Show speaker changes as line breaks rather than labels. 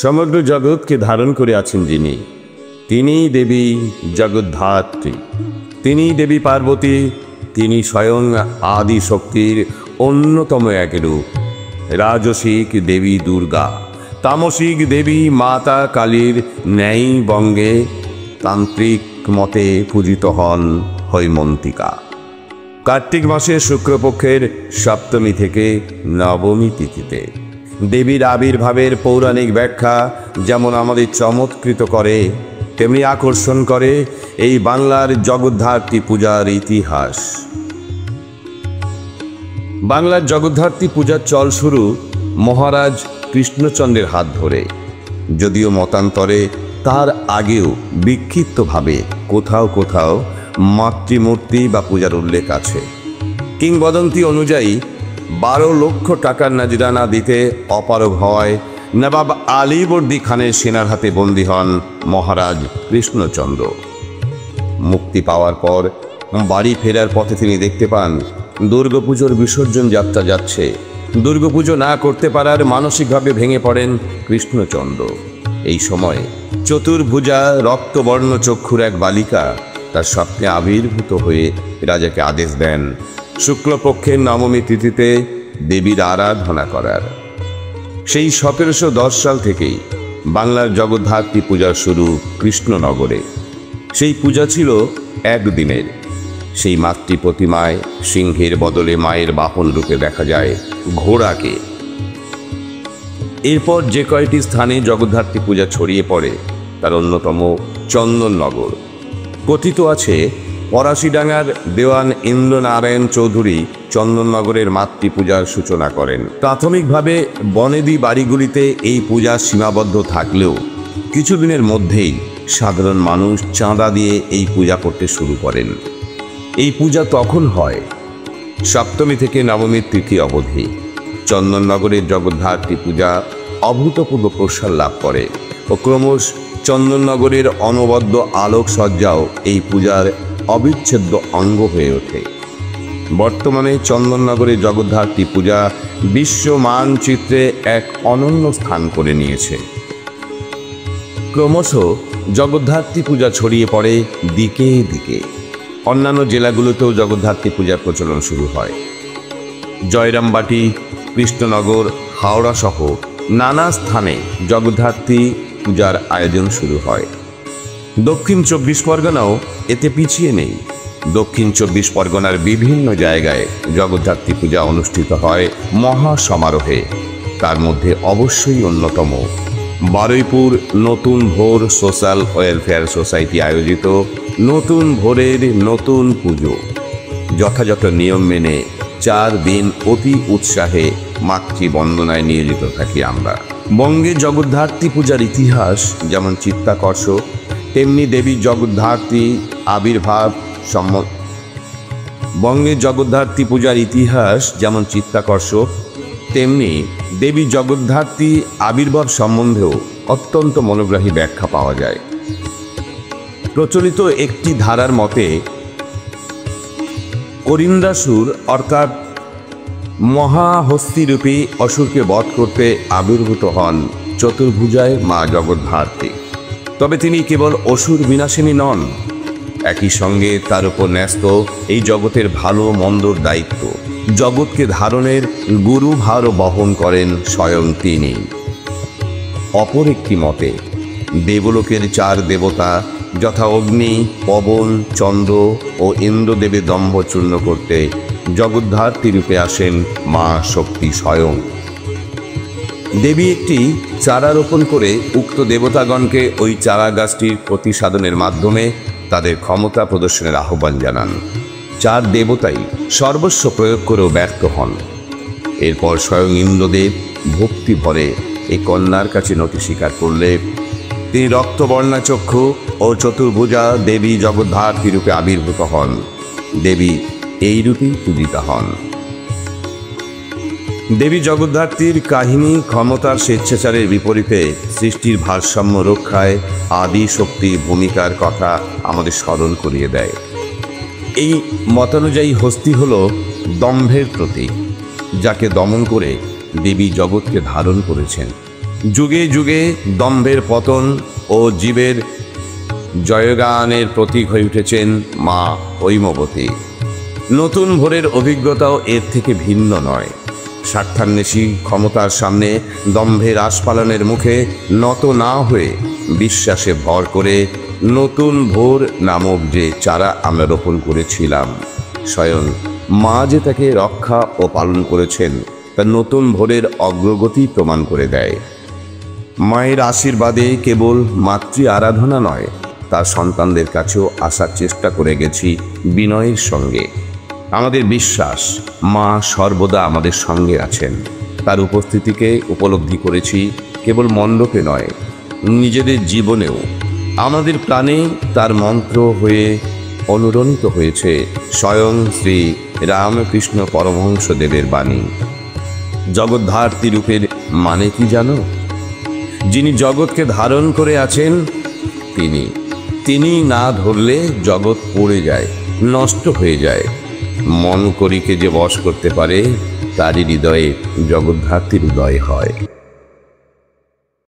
সমগ্র জগৎকে ধারণ করে আছেন যিনি, তিনিই দেবী জগদ্ধাত্রী, তিনিই দেবী পার্বতী, তিনি স্বয়ং আদি শক্তির অন্যতম এক রূপ। রাজসিক দেবী দুর্গা, তামসিক দেবী মাতা কালীর ন্যায় বঙ্গে তান্ত্রিক মতে পূজিত হন হৈমন্তিকা। কার্তিক মাসের শুক্লপক্ষের সপ্তমী থেকে নবমী তিথিতে দেবীর আবির্ভাবের পৌরাণিক ব্যাখ্যা যেমন আমাদের চমৎকৃত করে, তেমনি আকর্ষণ করে এই বাংলার জগদ্ধাত্রী পূজার ইতিহাস। বাংলার জগদ্ধাত্রী পূজার চল শুরু মহারাজ কৃষ্ণচন্দ্রের হাত ধরে, যদিও মতান্তরে তার আগেও বিক্ষিপ্তভাবে কোথাও কোথাও মাতৃমূর্তি বা পূজার উল্লেখ আছে। কিংবদন্তি অনুযায়ী 12 লক্ষ টাকার নাজরানা দিতে অপারগ হয় নবাব আলীবর্দী খানের সেনার হাতে বন্দী হন মহারাজ কৃষ্ণচন্দ্র। মুক্তি পাওয়ার পর বাড়ি ফেরার পথে তিনি দেখতে পান দুর্গাপুজোর বিসর্জন যাত্রা যাচ্ছে। দুর্গাপুজো না করতে পারার মানসিকভাবে ভেঙে পড়েন কৃষ্ণচন্দ্র। এই সময় চতুর্ভুজা রক্তবর্ণ চক্ষুর এক বালিকা তার স্বপ্নে আবির্ভূত হয়ে রাজাকে আদেশ দেন শুক্লপক্ষের নবমী তিথিতে দেবীর আরাধনা করার। সেই 1710 সাল থেকেই বাংলার জগদ্ধাত্রী পূজার শুরু কৃষ্ণনগরে। সেই পূজা ছিল একদিনের। সেই মাতৃ প্রতিমায় সিংহের বদলে মায়ের বাহন রূপে দেখা যায় ঘোড়াকে। এরপর যে কয়টি স্থানে জগদ্ধাত্রী পূজা ছড়িয়ে পড়ে তার অন্যতম চন্দননগর। কথিত আছে পরাশিডাঙ্গার দেওয়ান ইন্দ্রনারায়ণ চৌধুরী চন্দননগরের মাতৃপূজার সূচনা করেন। প্রাথমিকভাবে বনেদি বাড়িগুলিতে এই পূজা সীমাবদ্ধ থাকলেও কিছুদিনের মধ্যেই সাধারণ মানুষ চাঁদা দিয়ে এই পূজা করতে শুরু করেন। এই পূজা তখন হয় সপ্তমী থেকে নবমীর তিথি অবধি। চন্দননগরের জগদ্ধাত্রী পূজা অভূতপূর্ব প্রসার লাভ করে ও ক্রমশ চন্দননগরের অনবদ্য আলোকসজ্জাও এই পূজার অবিচ্ছেদ্য অঙ্গ হয়ে ওঠে। বর্তমানে চন্দননগরের জগদ্ধাত্রী পূজা বিশ্ব মানচিত্রে এক অনন্য স্থান করে নিয়েছে। ক্রমশ জগদ্ধাত্রী পূজা ছড়িয়ে পড়ে দিকে দিকে। অন্যান্য জেলাগুলোতেও জগদ্ধাত্রী পূজার প্রচলন শুরু হয়। জয়রামবাটি, কৃষ্ণনগর, হাওড়া সহ নানা স্থানে জগদ্ধাত্রী পূজার আয়োজন শুরু হয়। দক্ষিণ 24 পরগনাও এতে পিছিয়ে নেই। দক্ষিণ 24 পরগনার বিভিন্ন জায়গায় জগদ্ধাত্রী পূজা অনুষ্ঠিত হয় মহা সমারোহে। তার মধ্যে অবশ্যই অন্যতম বারুইপুর নতুন ভোর সোশ্যাল ওয়েলফেয়ার সোসাইটি আয়োজিত নতুন ভোরের নতুন পুজো। যথাযথ নিয়ম মেনে 4 দিন অতি উৎসাহে মাতৃবন্দনায় নিয়োজিত থাকি আমরা। বঙ্গে জগদ্ধাত্রী পূজার ইতিহাস যেমন চিত্তাকর্ষক, তেমনি দেবী জগদ্ধাত্রী আবির্ভাব বঙ্গে জগদ্ধাত্রী পূজার ইতিহাস যেমন চিত্তাকর্ষক, তেমনি দেবী জগদ্ধাত্রী আবির্ভাব সম্বন্ধেও অত্যন্ত মনোগ্রাহী ব্যাখ্যা পাওয়া যায়। প্রচলিত একটি ধারার মতে অরিন্দাসুর অর্থাৎ মহাহস্তিরূপী অসুরকে বধ করতে আবির্ভূত হন চতুর্ভুজায় মা জগদ্ধাত্রী। তবে তিনি কেবল অসুর বিনাশিনী নন, একই সঙ্গে তার উপর ন্যস্ত এই জগতের ভালো মন্দর দায়িত্ব। জগৎকে ধারণের গুরুভারও বহন করেন স্বয়ং তিনি। অপর একটি মতে দেবলোকের 4 দেবতা যথা অগ্নি, পবন, চন্দ্র ও ইন্দ্রদেবের দম্ভ চূর্ণ করতে জগদ্ধাত্রী রূপে আসেন মা শক্তি স্বয়ং। দেবী একটি চারা রোপণ করে উক্ত দেবতাগণকে ওই চারা গাছটির প্রতিসাধনের মাধ্যমে তাদের ক্ষমতা প্রদর্শনের আহ্বান জানান। 4 দেবতাই সর্বস্ব প্রয়োগ করেও ব্যর্থ হন। এরপর স্বয়ং ইন্দ্রদেব ভক্তি ভরে এই কন্যার কাছে নতি স্বীকার করলে তিনি রক্তবর্ণা চক্ষু ও চতুর্ভুজা দেবী জগদ্ধাত্রী রূপে আবির্ভূত হন। দেবী এই রূপেই পূজিতা হন। দেবী জগদ্ধাত্রীর কাহিনী ক্ষমতার স্বেচ্ছাচারের বিপরীতে সৃষ্টির ভারসাম্য রক্ষায় আদি শক্তির ভূমিকার কথা আমাদের স্মরণ করিয়ে দেয়। এই মতানুযায়ী হস্তি হল দম্ভের প্রতীক, যাকে দমন করে দেবী জগৎকে ধারণ করেছেন। যুগে যুগে দম্ভের পতন ও জীবের জয়গানের প্রতীক হয়ে উঠেছেন মা হৈমবতী। নতুন ভোরের অভিজ্ঞতাও এর থেকে ভিন্ন নয়। স্বার্থান্বেষী ক্ষমতার সামনে দম্ভের আস্ফালনের মুখে নত না হয়ে বিশ্বাসে ভর করে নতুন ভোর নামক যে চারা আমরা রোপণ করেছিলাম, স্বয়ং মা যে তাকে রক্ষা ও পালন করেছেন তা নতুন ভোরের অগ্রগতি প্রমাণ করে দেয়। মায়ের আশীর্বাদে কেবল মাতৃ আরাধনা নয়, তার সন্তানদের কাছেও আসার চেষ্টা করে গেছি বিনয়ের সঙ্গে। আমাদের বিশ্বাস মা সর্বদা আমাদের সঙ্গে আছেন। তার উপস্থিতিকে উপলব্ধি করেছি কেবল মণ্ডপে নয়, নিজেদের জীবনেও। আমাদের প্রাণে তার মন্ত্র হয়ে অনুরণিত হয়েছে স্বয়ং শ্রী রামকৃষ্ণ পরমহংসদেবের বাণী। জগদ্ধাত্রী রূপের মানে কি জানো? যিনি জগৎকে ধারণ করে আছেন তিনি না ধরলে জগৎ পড়ে যায়, নষ্ট হয়ে যায়। মন করিকে যে বশ করতে পারে তারই হৃদয়ে জগদ্ধাত্রীর উদয় হয়।